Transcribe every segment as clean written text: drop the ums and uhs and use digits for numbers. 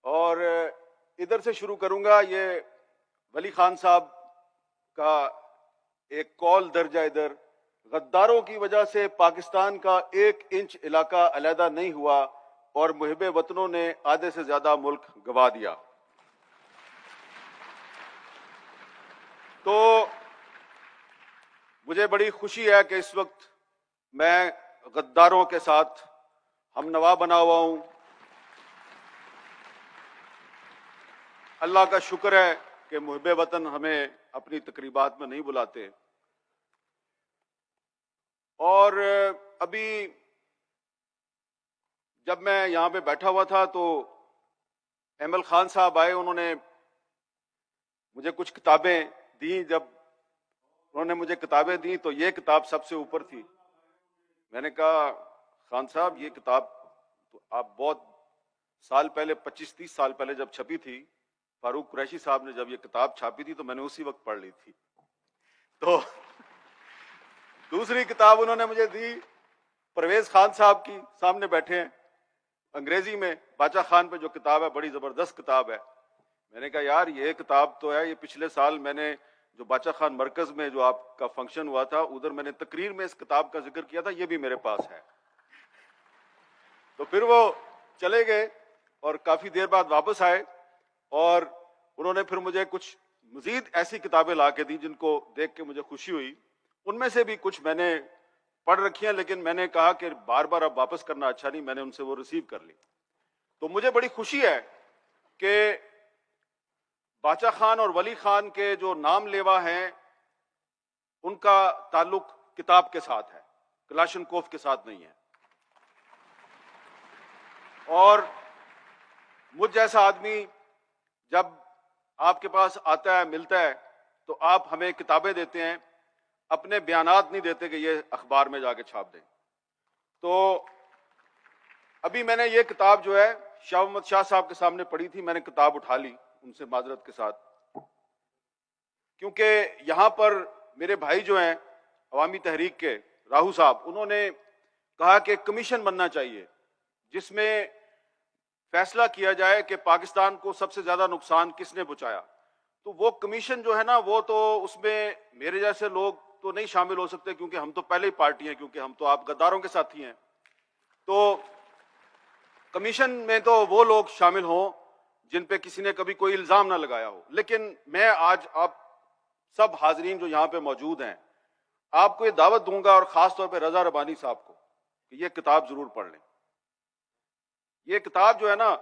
اور ادھر سے شروع کروں گا. یہ ولی خان صاحب کا ایک کال درج ہے ادھر. غداروں کی وجہ سے پاکستان کا 1 انچ علاقہ علیحدہ نہیں ہوا اور محب وطنوں نے آدھے سے زیادہ ملک گنوا دیا. تو مجھے بڑی خوشی ہے کہ اس وقت میں غداروں کے ساتھ ہم نوا بنا ہوا ہوں. اللہ کا شکر ہے کہ محب وطن ہمیں اپنی تقریبات میں نہیں بلاتے. اور ابھی جب میں یہاں پہ بیٹھا ہوا تھا تو ایمل خان صاحب آئے. انہوں نے مجھے کچھ کتابیں دیں. جب انہوں نے مجھے کتابیں دیں تو یہ کتاب سب سے اوپر تھی. میں نے کہا خان صاحب یہ کتاب تو آپ بہت سال پہلے 25-30 سال پہلے جب چھپی تھی، فاروق قریشی صاحب نے جب یہ کتاب چھاپی تھی تو میں نے اسی وقت پڑھ لی تھی. تو دوسری کتاب انہوں نے مجھے دی پرویز خان صاحب کی، سامنے بیٹھے ہیں، انگریزی میں باچا خان پہ جو کتاب ہے، بڑی زبردست کتاب ہے. میں نے کہا یار یہ کتاب تو ہے، یہ پچھلے سال میں نے جو باچا خان مرکز میں جو آپ کا فنکشن ہوا تھا ادھر میں نے تقریر میں اس کتاب کا ذکر کیا تھا، یہ بھی میرے پاس ہے. تو پھر وہ چلے گئے اور کافی دیر بعد واپس آئے اور انہوں نے پھر مجھے کچھ مزید ایسی کتابیں لا کے دی جن کو دیکھ کے مجھے خوشی ہوئی. ان میں سے بھی کچھ میں نے پڑھ رکھی ہیں، لیکن میں نے کہا کہ بار بار اب واپس کرنا اچھا نہیں، میں نے ان سے وہ ریسیو کر لی. تو مجھے بڑی خوشی ہے کہ باچا خان اور ولی خان کے جو نام لیوا ہیں ان کا تعلق کتاب کے ساتھ ہے، کلاشنکوف کے ساتھ نہیں ہے. اور مجھ جیسا آدمی جب آپ کے پاس آتا ہے، ملتا ہے، تو آپ ہمیں کتابیں دیتے ہیں، اپنے بیانات نہیں دیتے کہ یہ اخبار میں جا کے چھاپ دیں. تو ابھی میں نے یہ کتاب جو ہے شاہ محمد شاہ صاحب کے سامنے پڑھی تھی، میں نے کتاب اٹھا لی ان سے معذرت کے ساتھ، کیونکہ یہاں پر میرے بھائی جو ہیں عوامی تحریک کے راہو صاحب، انہوں نے کہا کہ کمیشن بننا چاہیے جس میں فیصلہ کیا جائے کہ پاکستان کو سب سے زیادہ نقصان کس نے پہنچایا. تو وہ کمیشن جو ہے نا، وہ تو اس میں میرے جیسے لوگ تو نہیں شامل ہو سکتے کیونکہ ہم تو پہلے ہی پارٹی ہیں، کیونکہ ہم تو آپ غداروں کے ساتھی ہیں. تو کمیشن میں تو وہ لوگ شامل ہوں جن پہ کسی نے کبھی کوئی الزام نہ لگایا ہو. لیکن میں آج آپ سب حاضرین جو یہاں پہ موجود ہیں آپ کو یہ دعوت دوں گا، اور خاص طور پہ رضا ربانی صاحب کو، کہ یہ کتاب ضرور پڑھ لیں. یہ کتاب جو ہے نا،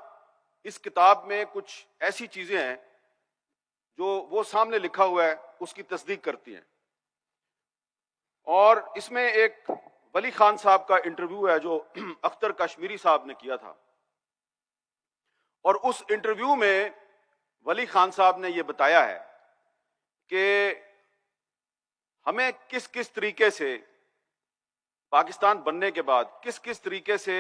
اس کتاب میں کچھ ایسی چیزیں ہیں جو وہ سامنے لکھا ہوا ہے اس کی تصدیق کرتی ہیں. اور اس میں ایک ولی خان صاحب کا انٹرویو ہے جو اختر کشمیری صاحب نے کیا تھا، اور اس انٹرویو میں ولی خان صاحب نے یہ بتایا ہے کہ ہمیں کس کس طریقے سے پاکستان بننے کے بعد کس کس طریقے سے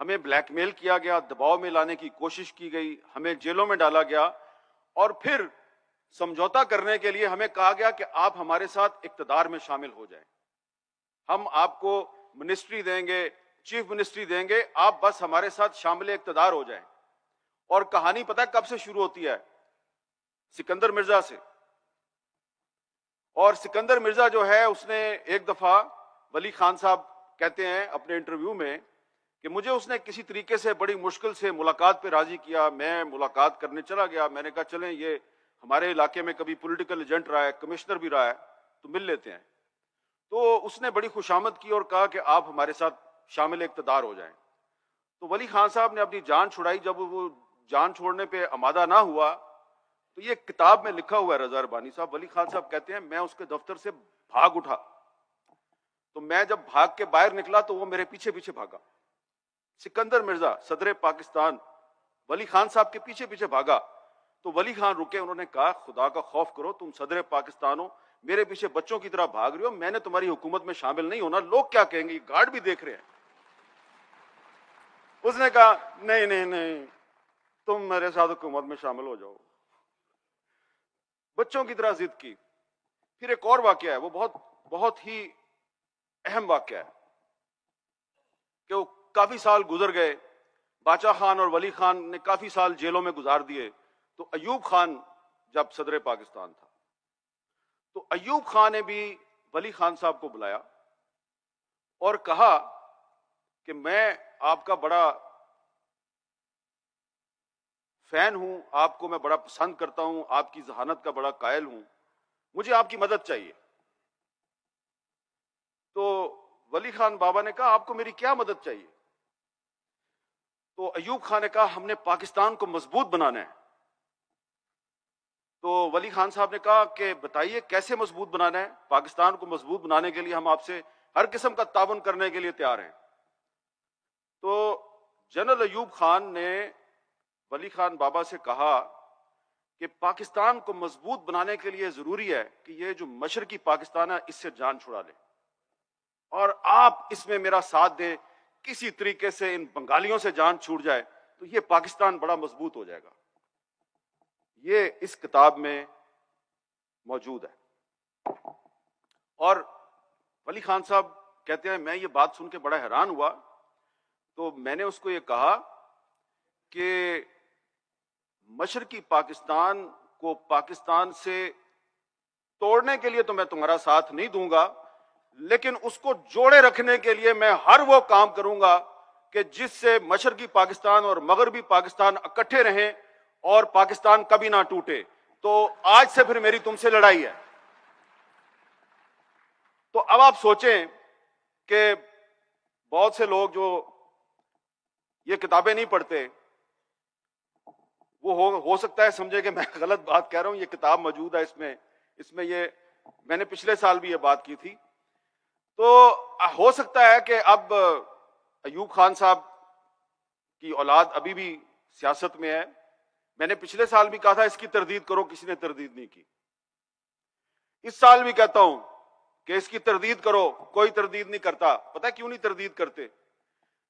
ہمیں بلیک میل کیا گیا، دباؤ میں لانے کی کوشش کی گئی، ہمیں جیلوں میں ڈالا گیا، اور پھر سمجھوتا کرنے کے لیے ہمیں کہا گیا کہ آپ ہمارے ساتھ اقتدار میں شامل ہو جائیں، ہم آپ کو منسٹری دیں گے، چیف منسٹری دیں گے، آپ بس ہمارے ساتھ شامل اقتدار ہو جائیں. اور کہانی پتہ ہے کب سے شروع ہوتی ہے؟ سکندر مرزا سے. اور سکندر مرزا جو ہے اس نے ایک دفعہ، ولی خان صاحب کہتے ہیں اپنے انٹرویو میں کہ مجھے اس نے کسی طریقے سے بڑی مشکل سے ملاقات پہ راضی کیا. میں ملاقات کرنے چلا گیا، میں نے کہا چلیں یہ ہمارے علاقے میں کبھی پولیٹیکل ایجنٹ رہا ہے، کمشنر بھی رہا ہے، تو مل لیتے ہیں. تو اس نے بڑی خوشامد کی اور کہا کہ آپ ہمارے ساتھ شامل اقتدار ہو جائیں. تو ولی خان صاحب نے اپنی جان چھڑائی. جب وہ جان چھوڑنے پہ آمادہ نہ ہوا تو یہ کتاب میں لکھا ہوا ہے رضا ربانی صاحب، ولی خان صاحب کہتے ہیں میں اس کے دفتر سے بھاگ اٹھا. تو میں جب بھاگ کے باہر نکلا تو وہ میرے پیچھے پیچھے بھاگا. سکندر مرزا صدر پاکستان ولی خان صاحب کے پیچھے پیچھے بھاگا. تو ولی خان رکے، انہوں نے کہا خدا کا خوف کرو، تم صدر پاکستان ہو، میرے پیچھے بچوں کی طرح بھاگ رہے ہو، میں نے تمہاری حکومت میں شامل نہیں ہونا، لوگ کیا کہیں گے، گارڈ بھی دیکھ رہے ہیں. اس نے کہا نہیں نہیں نہیں، تم میرے ساتھ حکومت میں شامل ہو جاؤ. بچوں کی طرح ضد کی. پھر ایک اور واقعہ ہے، وہ بہت بہت ہی اہم واقعہ ہے کہ وہ کافی سال گزر گئے. باچا خان اور ولی خان نے کافی سال جیلوں میں گزار دیے، تو ایوب خان جب صدر پاکستان تھا تو ایوب خان نے بھی ولی خان صاحب کو بلایا اور کہا کہ میں آپ کا بڑا فین ہوں، آپ کو میں بڑا پسند کرتا ہوں، آپ کی ذہانت کا بڑا قائل ہوں، مجھے آپ کی مدد چاہیے۔ تو ولی خان بابا نے کہا آپ کو میری کیا مدد چاہیے؟ تو ایوب خان نے کہا ہم نے پاکستان کو مضبوط بنانا ہے۔ تو ولی خان صاحب نے کہا کہ بتائیے کیسے مضبوط بنانا ہے؟ پاکستان کو مضبوط بنانے کے لیے ہم آپ سے ہر قسم کا تعاون کرنے کے لیے تیار ہیں۔ تو جنرل ایوب خان نے ولی خان بابا سے کہا کہ پاکستان کو مضبوط بنانے کے لیے ضروری ہے کہ یہ جو مشرقی پاکستان ہے اس سے جان چھڑا لے، اور آپ اس میں میرا ساتھ دیں، کسی طریقے سے ان بنگالیوں سے جان چھوٹ جائے تو یہ پاکستان بڑا مضبوط ہو جائے گا۔ یہ اس کتاب میں موجود ہے۔ اور ولی خان صاحب کہتے ہیں میں یہ بات سن کے بڑا حیران ہوا، تو میں نے اس کو یہ کہا کہ مشرقی پاکستان کو پاکستان سے توڑنے کے لیے تو میں تمہارا ساتھ نہیں دوں گا، لیکن اس کو جوڑے رکھنے کے لیے میں ہر وہ کام کروں گا کہ جس سے مشرقی پاکستان اور مغربی پاکستان اکٹھے رہیں اور پاکستان کبھی نہ ٹوٹے۔ تو آج سے پھر میری تم سے لڑائی ہے۔ تو اب آپ سوچیں کہ بہت سے لوگ جو یہ کتابیں نہیں پڑھتے وہ ہو سکتا ہے سمجھے کہ میں غلط بات کہہ رہا ہوں، یہ کتاب موجود ہے، اس میں یہ میں نے پچھلے سال بھی یہ بات کی تھی۔ تو ہو سکتا ہے کہ اب ایوب خان صاحب کی اولاد ابھی بھی سیاست میں ہے۔ میں نے پچھلے سال بھی کہا تھا اس کی تردید کرو، کسی نے تردید نہیں کی۔ اس سال بھی کہتا ہوں کہ اس کی تردید کرو، کوئی تردید نہیں کرتا۔ پتہ کیوں نہیں تردید کرتے؟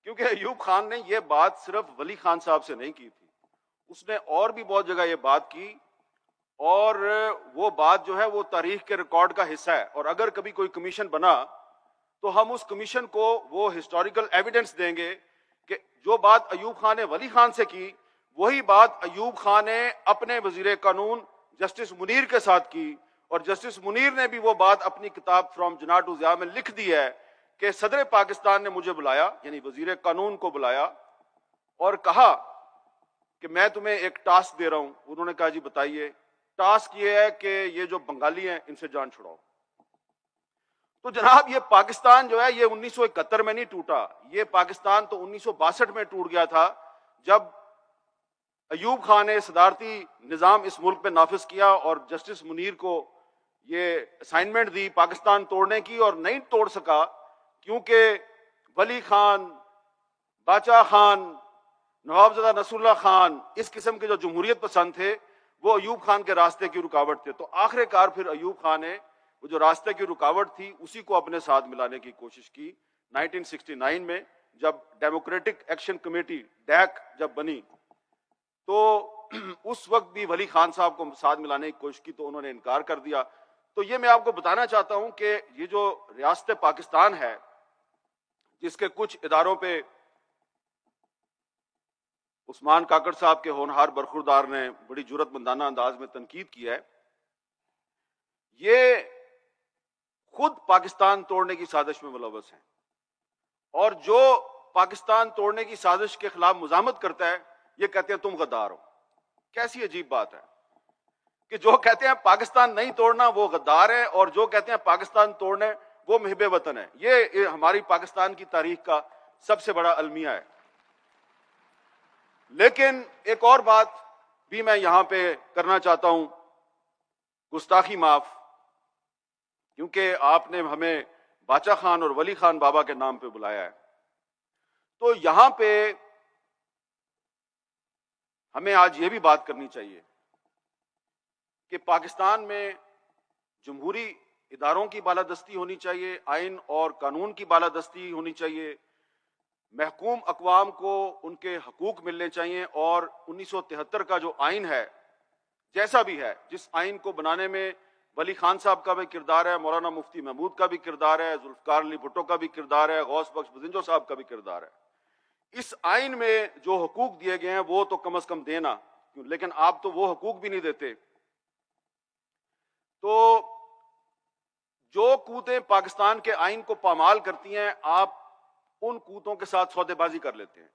کیونکہ ایوب خان نے یہ بات صرف ولی خان صاحب سے نہیں کی تھی، اس نے اور بھی بہت جگہ یہ بات کی، اور وہ بات جو ہے وہ تاریخ کے ریکارڈ کا حصہ ہے۔ اور اگر کبھی کوئی کمیشن بنا تو ہم اس کمیشن کو وہ ہسٹوریکل ایویڈنس دیں گے کہ جو بات ایوب خان نے ولی خان سے کی وہی بات ایوب خان نے اپنے وزیر قانون جسٹس منیر کے ساتھ کی، اور جسٹس منیر نے بھی وہ بات اپنی کتاب فرام جناح ٹو ضیاء میں لکھ دی ہے کہ صدر پاکستان نے مجھے بلایا، یعنی وزیر قانون کو بلایا، اور کہا کہ میں تمہیں ایک ٹاسک دے رہا ہوں۔ انہوں نے کہا جی بتائیے۔ ٹاسک یہ ہے کہ یہ جو بنگالی ہیں ان سے جان چھڑاؤ۔ تو جناب یہ پاکستان جو ہے یہ 1971 میں نہیں ٹوٹا، یہ پاکستان تو 1962 میں ٹوٹ گیا تھا، جب ایوب خان نے صدارتی نظام اس ملک پہ نافذ کیا اور جسٹس منیر کو یہ اسائنمنٹ دی پاکستان توڑنے کی، اور نہیں توڑ سکا کیونکہ ولی خان، باچا خان، نوابزادہ نصر اللہ خان اس قسم کے جو جمہوریت پسند تھے وہ ایوب خان کے راستے کی رکاوٹ تھے۔ تو آخر کار پھر ایوب خان نے وہ جو راستے کی رکاوٹ تھی اسی کو اپنے ساتھ ملانے کی کوشش کی 1969 میں، جب ڈیموکریٹک ایکشن کمیٹی ڈیک جب بنی تو اس وقت بھی ولی خان صاحب کو ساتھ ملانے کی کوشش کی تو انہوں نے انکار کر دیا۔ تو یہ میں آپ کو بتانا چاہتا ہوں کہ یہ جو ریاست پاکستان ہے جس کے کچھ اداروں پہ عثمان کاکڑ صاحب کے ہونہار برخوردار نے بڑی جرات مندانہ انداز میں تنقید کی ہے، یہ خود پاکستان توڑنے کی سازش میں ملوث ہیں، اور جو پاکستان توڑنے کی سازش کے خلاف مزاحمت کرتا ہے یہ کہتے ہیں تم غدار ہو۔ کیسی عجیب بات ہے کہ جو کہتے ہیں پاکستان نہیں توڑنا وہ غدار ہے، اور جو کہتے ہیں پاکستان توڑنا وہ محب وطن ہے۔ یہ ہماری پاکستان کی تاریخ کا سب سے بڑا المیہ ہے۔ لیکن ایک اور بات بھی میں یہاں پہ کرنا چاہتا ہوں، گستاخی معاف، کیونکہ آپ نے ہمیں باچا خان اور ولی خان بابا کے نام پہ بلایا ہے، تو یہاں پہ ہمیں آج یہ بھی بات کرنی چاہیے کہ پاکستان میں جمہوری اداروں کی بالادستی ہونی چاہیے، آئین اور قانون کی بالادستی ہونی چاہیے، محکوم اقوام کو ان کے حقوق ملنے چاہیے، اور 1973 کا جو آئین ہے جیسا بھی ہے، جس آئین کو بنانے میں ولی خان صاحب کا بھی کردار ہے، مولانا مفتی محمود کا بھی کردار ہے، ذوالفقار علی بھٹو کا بھی کردار ہے، غوث بخش بزنجو صاحب کا بھی کردار ہے، اس آئین میں جو حقوق دیے گئے ہیں وہ تو کم از کم دینا، لیکن آپ تو وہ حقوق بھی نہیں دیتے۔ تو جو قوتیں پاکستان کے آئین کو پامال کرتی ہیں، آپ ان قوتوں کے ساتھ سودے بازی کر لیتے ہیں۔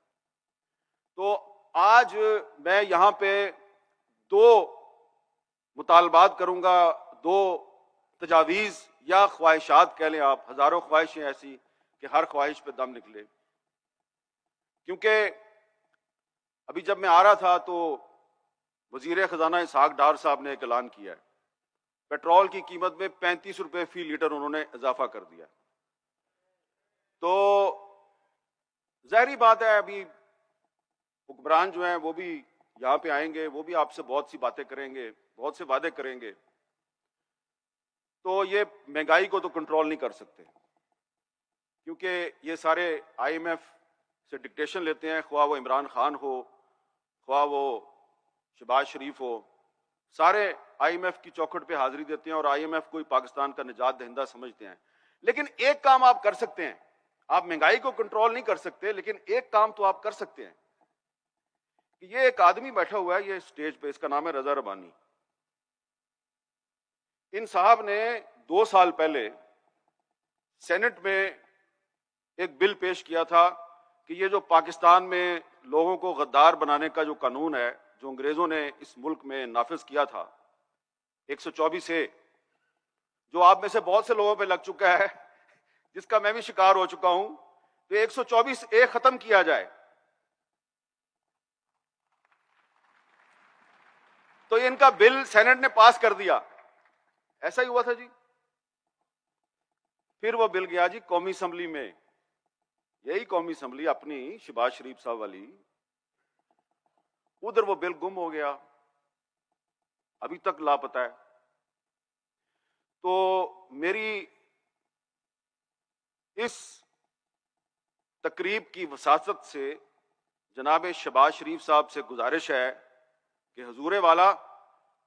تو آج میں یہاں پہ دو مطالبات کروں گا، دو تجاویز یا خواہشات کہہ لیں آپ، ہزاروں خواہشیں ایسی کہ ہر خواہش پہ دم نکلے۔ کیونکہ ابھی جب میں آ رہا تھا تو وزیر خزانہ اسحاق ڈار صاحب نے ایک اعلان کیا ہے، پیٹرول کی قیمت میں 35 روپے فی لیٹر انہوں نے اضافہ کر دیا۔ تو ظاہری بات ہے ابھی حکمران جو ہیں وہ بھی یہاں پہ آئیں گے، وہ بھی آپ سے بہت سی باتیں کریں گے، بہت سے وعدے کریں گے، تو یہ مہنگائی کو تو کنٹرول نہیں کر سکتے، کیونکہ یہ سارے آئی ایم ایف سے ڈکٹیشن لیتے ہیں، خواہ وہ عمران خان ہو، خواہ وہ شہباز شریف ہو، سارے آئی ایم ایف کی چوکھٹ پہ حاضری دیتے ہیں اور آئی ایم ایف کو ہی پاکستان کا نجات دہندہ سمجھتے ہیں۔ لیکن ایک کام آپ کر سکتے ہیں، آپ مہنگائی کو کنٹرول نہیں کر سکتے، لیکن ایک کام تو آپ کر سکتے ہیں کہ یہ ایک آدمی بیٹھا ہوا ہے یہ اسٹیج پہ، اس کا نام ہے رضا ربانی۔ ان صاحب نے 2 سال پہلے سینٹ میں ایک بل پیش کیا تھا کہ یہ جو پاکستان میں لوگوں کو غدار بنانے کا جو قانون ہے، جو انگریزوں نے اس ملک میں نافذ کیا تھا 124A، جو آپ میں سے بہت سے لوگوں پہ لگ چکا ہے، جس کا میں بھی شکار ہو چکا ہوں، تو 124A ختم کیا جائے۔ تو ان کا بل سینٹ نے پاس کر دیا، ایسا ہی ہوا تھا جی۔ پھر وہ بل گیا جی قومی اسمبلی میں، یہی قومی اسمبلی اپنی شہباز شریف صاحب والی، ادھر وہ بل گم ہو گیا، ابھی تک لاپتہ ہے۔ تو میری اس تقریب کی وساطت سے جناب شہباز شریف صاحب سے گزارش ہے کہ حضور والا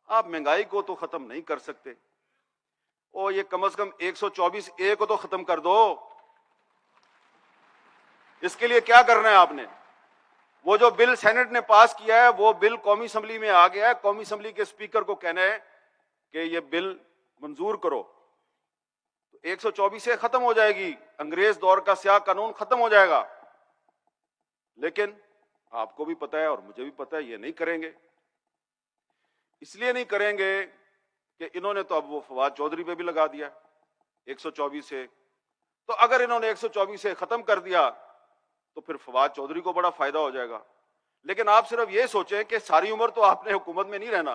آپ مہنگائی کو تو ختم نہیں کر سکتے، اور یہ کم از کم 124A کو تو ختم کر دو۔ اس کے لیے کیا کرنا ہے آپ نے؟ وہ جو بل سینٹ نے پاس کیا ہے وہ بل قومی اسمبلی میں آ گیا ہے، قومی اسمبلی کے اسپیکر کو کہنا ہے کہ یہ بل منظور کرو، تو 124A ختم ہو جائے گی، انگریز دور کا سیاہ قانون ختم ہو جائے گا۔ لیکن آپ کو بھی پتہ ہے اور مجھے بھی پتہ ہے یہ نہیں کریں گے۔ اس لیے نہیں کریں گے کہ انہوں نے تو اب وہ فواد چودھری پہ بھی لگا دیا 124A، تو اگر انہوں نے 124A ختم کر دیا تو پھر فواد چودھری کو بڑا فائدہ ہو جائے گا۔ لیکن آپ صرف یہ سوچیں کہ ساری عمر تو آپ نے حکومت میں نہیں رہنا،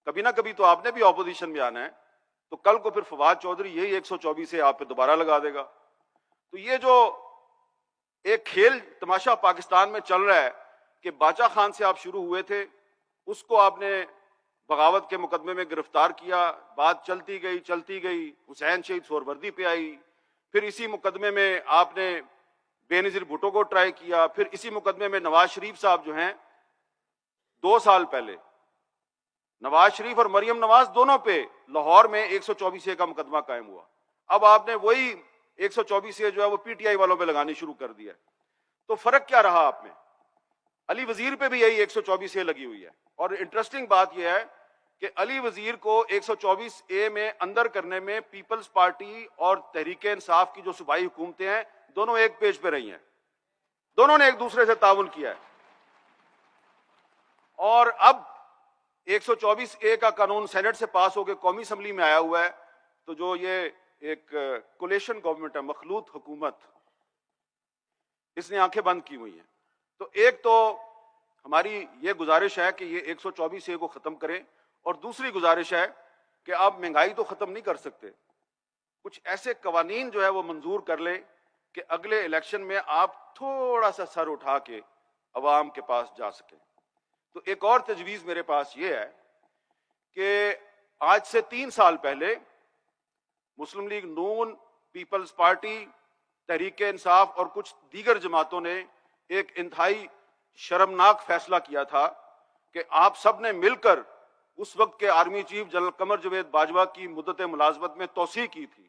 کبھی نہ کبھی تو آپ نے بھی اپوزیشن میں آنا ہے، تو کل کو پھر فواد چودھری یہی 124A آپ پہ دوبارہ لگا دے گا۔ تو یہ جو ایک کھیل تماشا پاکستان میں چل رہا ہے کہ باچا خان سے آپ شروع ہوئے تھے، اس کو آپ نے بغاوت کے مقدمے میں گرفتار کیا، بات چلتی گئی، حسین شہید سہروردی پہ آئی، پھر اسی مقدمے میں آپ نے بے نظیر بھٹو کو ٹرائی کیا، پھر اسی مقدمے میں نواز شریف صاحب جو ہیں 2 سال پہلے نواز شریف اور مریم نواز دونوں پہ لاہور میں 124A کا مقدمہ قائم ہوا۔ اب آپ نے وہی 124A جو ہے وہ پی ٹی آئی والوں پہ لگانی شروع کر دیا۔ تو فرق کیا رہا آپ میں؟ علی وزیر پہ بھی یہی 124A لگی ہوئی ہے، اور انٹرسٹنگ بات یہ ہے کہ علی وزیر کو 124A میں اندر کرنے میں پیپلز پارٹی اور تحریک انصاف کی جو صوبائی حکومتیں ہیں دونوں ایک پیج پہ رہی ہیں، دونوں نے ایک دوسرے سے تعاون کیا ہے، اور اب 124A کا قانون سینٹ سے پاس ہو کے قومی اسمبلی میں آیا ہوا ہے، تو جو یہ ایک کولیشن گورنمنٹ ہے، مخلوط حکومت، اس نے آنکھیں بند کی ہوئی ہیں۔ تو ایک تو ہماری یہ گزارش ہے کہ یہ 124A کو ختم کریں، اور دوسری گزارش ہے کہ آپ مہنگائی تو ختم نہیں کر سکتے، کچھ ایسے قوانین جو ہے وہ منظور کر لیں کہ اگلے الیکشن میں آپ تھوڑا سا سر اٹھا کے عوام کے پاس جا سکیں۔ تو ایک اور تجویز میرے پاس یہ ہے کہ آج سے 3 سال پہلے مسلم لیگ نون، پیپلز پارٹی، تحریک انصاف اور کچھ دیگر جماعتوں نے ایک انتہائی شرمناک فیصلہ کیا تھا کہ آپ سب نے مل کر اس وقت کے army chief general Qamar Javed Bajwa کی مدت ملازمت میں توسیع کی تھی،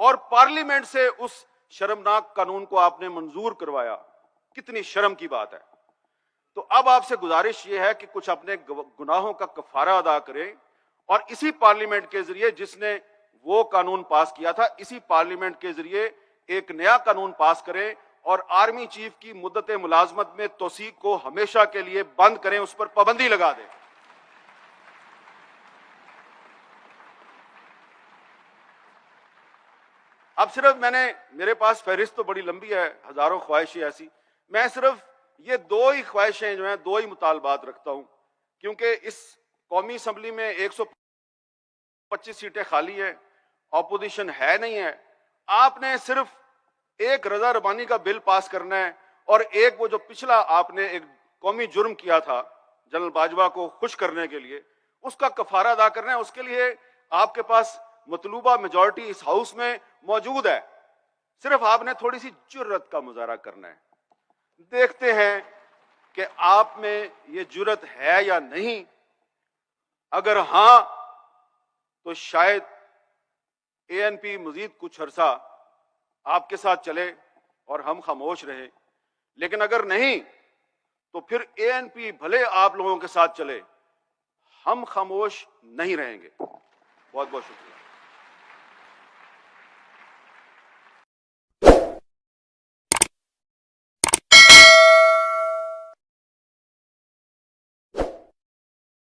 اور پارلیمنٹ سے اس شرمناک قانون کو آپ نے منظور کروایا، کتنی شرم کی بات ہے. تو اب آپ سے گزارش یہ ہے کہ کچھ اپنے گناہوں کا کفارہ ادا کریں اور اسی پارلیمنٹ کے ذریعے جس نے وہ قانون پاس کیا تھا, اسی پارلیمنٹ کے ذریعے ایک نیا قانون پاس کریں اور آرمی چیف کی مدت ملازمت میں توسیع کو ہمیشہ کے لیے بند کریں, اس پر پابندی لگا دیں. اب صرف میرے پاس فہرست تو بڑی لمبی ہے, ہزاروں خواہشیں ایسی, میں صرف یہ دو ہی خواہشیں جو ہیں, دو ہی مطالبات رکھتا ہوں, کیونکہ اس قومی اسمبلی میں 125 سیٹیں خالی ہیں, اپوزیشن ہے نہیں ہے. آپ نے صرف ایک رضا ربانی کا بل پاس کرنا ہے اور ایک وہ جو پچھلا آپ نے ایک قومی جرم کیا تھا جنرل باجوہ کو خوش کرنے کے لیے, اس کا کفارہ ادا کرنا ہے. اس کے لیے آپ کے پاس مطلوبہ میجورٹی اس ہاؤس میں موجود ہے, صرف آپ نے تھوڑی سی جرت کا مظاہرہ کرنا ہے. دیکھتے ہیں کہ آپ میں یہ جرت ہے یا نہیں. اگر ہاں تو شاید اے این پی مزید کچھ عرصہ آپ کے ساتھ چلے اور ہم خاموش رہیں, لیکن اگر نہیں تو پھر اے این پی بھلے آپ لوگوں کے ساتھ چلے, ہم خاموش نہیں رہیں گے. بہت بہت شکریہ.